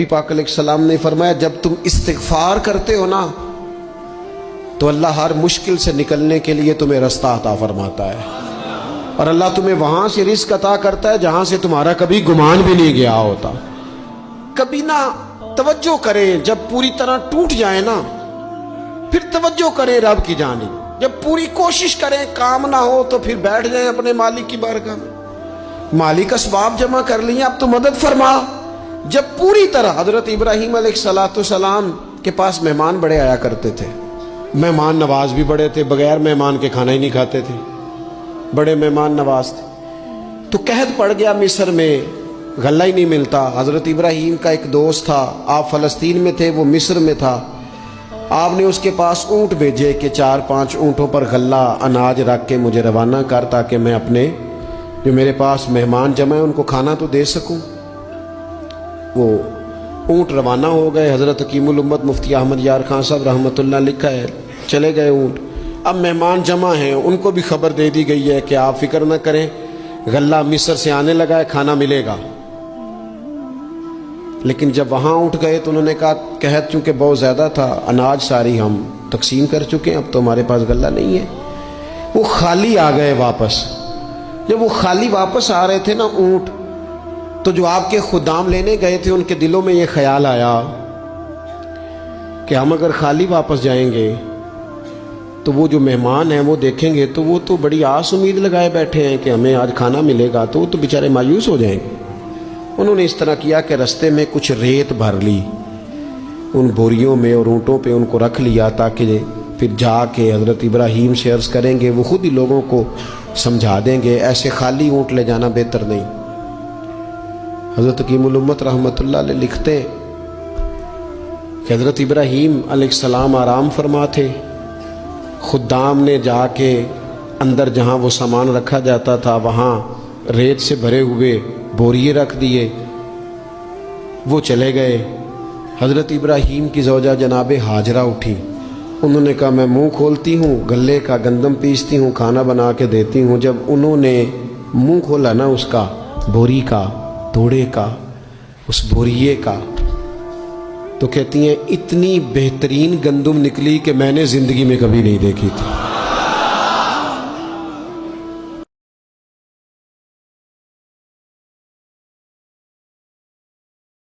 نبی پاک علیہ السلام نے فرمایا جب تم استغفار کرتے ہو نا تو اللہ ہر مشکل سے نکلنے کے لیے تمہیں رستہ عطا فرماتا ہے، اور اللہ تمہیں وہاں سے رزق عطا کرتا ہے جہاں سے تمہارا کبھی گمان بھی نہیں گیا ہوتا۔ کبھی نہ توجہ کریں، جب پوری طرح ٹوٹ جائیں نا پھر توجہ کریں رب کی جانب، جب پوری کوشش کریں کام نہ ہو تو پھر بیٹھ جائیں اپنے مالک کی بارگاہ میں، مالک اسباب جمع کر لیے اب تو مدد فرما۔ جب پوری طرح حضرت ابراہیم علیہ السلام کے پاس مہمان بڑے آیا کرتے تھے، مہمان نواز بھی بڑے تھے، بغیر مہمان کے کھانا ہی نہیں کھاتے تھے، بڑے مہمان نواز تھے۔ تو قحط پڑ گیا مصر میں، غلہ ہی نہیں ملتا۔ حضرت ابراہیم کا ایک دوست تھا، آپ فلسطین میں تھے، وہ مصر میں تھا۔ آپ نے اس کے پاس اونٹ بھیجے کہ 4-5 اونٹوں پر غلہ اناج رکھ کے مجھے روانہ کر تاکہ میں اپنے جو میرے پاس مہمان جمع ہیں ان کو کھانا تو دے سکوں۔ وہ اونٹ روانہ ہو گئے۔ حضرت حکیم الامت مفتی احمد یار خان صاحب رحمۃ اللہ لکھا ہے، چلے گئے اونٹ۔ اب مہمان جمع ہیں، ان کو بھی خبر دے دی گئی ہے کہ آپ فکر نہ کریں، غلہ مصر سے آنے لگا ہے، کھانا ملے گا۔ لیکن جب وہاں اٹھ گئے تو انہوں نے کہا قحط چونکہ بہت زیادہ تھا، اناج ساری ہم تقسیم کر چکے ہیں، اب تو ہمارے پاس غلہ نہیں ہے۔ وہ خالی آ گئے واپس۔ جب وہ خالی واپس آ رہے تھے نا اونٹ، تو جو آپ کے خدام لینے گئے تھے ان کے دلوں میں یہ خیال آیا کہ ہم اگر خالی واپس جائیں گے تو وہ جو مہمان ہیں وہ دیکھیں گے تو وہ تو بڑی آس امید لگائے بیٹھے ہیں کہ ہمیں آج کھانا ملے گا، تو وہ تو بیچارے مایوس ہو جائیں گے۔ انہوں نے اس طرح کیا کہ رستے میں کچھ ریت بھر لی ان بوریوں میں اور اونٹوں پہ ان کو رکھ لیا تاکہ پھر جا کے حضرت ابراہیم سے عرض کریں گے، وہ خود ہی لوگوں کو سمجھا دیں گے، ایسے خالی اونٹ لے جانا بہتر نہیں۔ حضرت حکیم الامت رحمۃ اللہ علیہ لکھتے ہیں کہ حضرت ابراہیم علیہ السلام آرام فرما تھے، خدام نے جا کے اندر جہاں وہ سامان رکھا جاتا تھا وہاں ریت سے بھرے ہوئے بوریے رکھ دیے، وہ چلے گئے۔ حضرت ابراہیم کی زوجہ جناب ہاجرہ اٹھی، انہوں نے کہا میں منہ کھولتی ہوں، گلے کا گندم پیستی ہوں، کھانا بنا کے دیتی ہوں۔ جب انہوں نے منہ کھولا نا اس کا، بوری کا، توڑے کا، اس بوریے کا، تو کہتی ہیں اتنی بہترین گندم نکلی کہ میں نے زندگی میں کبھی نہیں دیکھی تھی۔